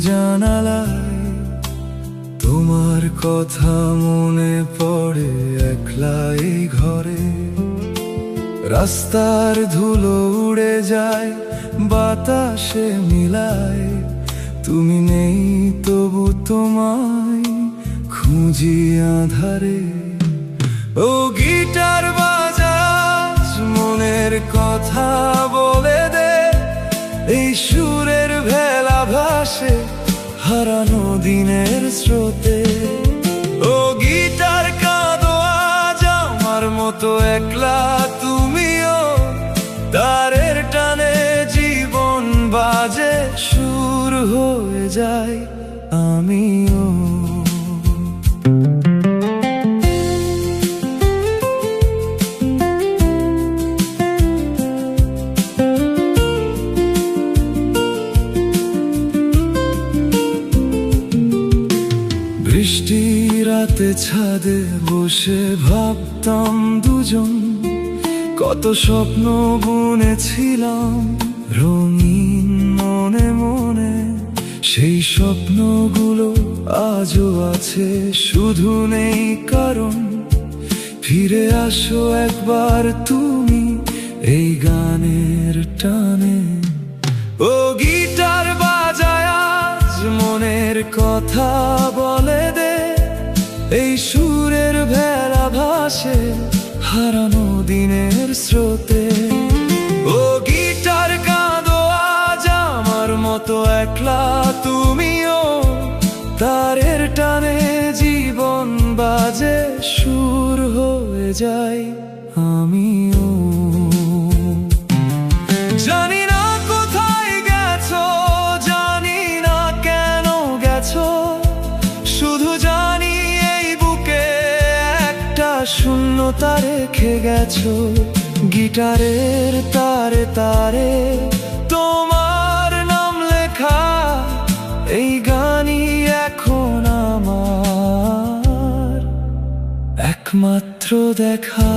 জানালায় তোমার কথা মনে পড়ে একলা এই ঘরে। রাস্তার ধুলো উড়ে যায়, বাতাসে মিলায়, তুমি নেই তবু তোমায় খুঁজি আধারে। ও গিটার বাজাস, মনের কথা বলে দে, এই সুরের ভেলা ভাসে হারানো দিনের স্রোতে। ও গিটার কাঁদো আজ আমার মতো একলা তুমিও, তারের টানে জীবন বাজে, সুর হয়ে যায় আমিও। বৃষ্টি রাতে ছাদে বসে ভাবতাম দুজন, কত স্বপ্ন বুনেছিলাম রঙিন মনে মনে। সেই স্বপ্নগুলো আজও আছে, শুধু নেই কারণ। ফিরে আসো একবার তুমি এই গানের টানে। ও গিটার বাজায় আজ মনের কথা বলে দে, এই সুরের ভেলা ভাসে হারানো দিনের স্রোতে। ও গিটার কাঁদো আজ আমার মতো একলা তুমিও, তারের টানে জীবন বাজে, সুর হয়ে যায় আমিও। জানি না কোথায় গেছো, জানি না কেন গেছো, শুধু জানি এই বুকে একটা শূন্যতা রেখে গেছো। গিটারের তারে তারে তোমার নাম লেখা, এই গানই এখন আমার একমাত্র দেখা।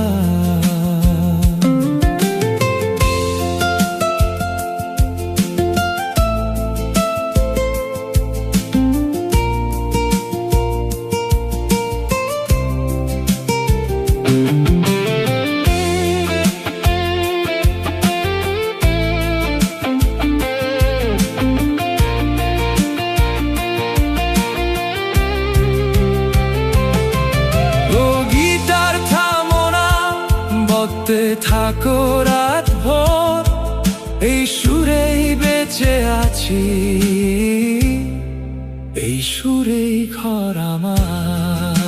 থাকো রাত ভোর, এই সুরেই বেঁচে আছি, এই সুরেই ঘর আমার।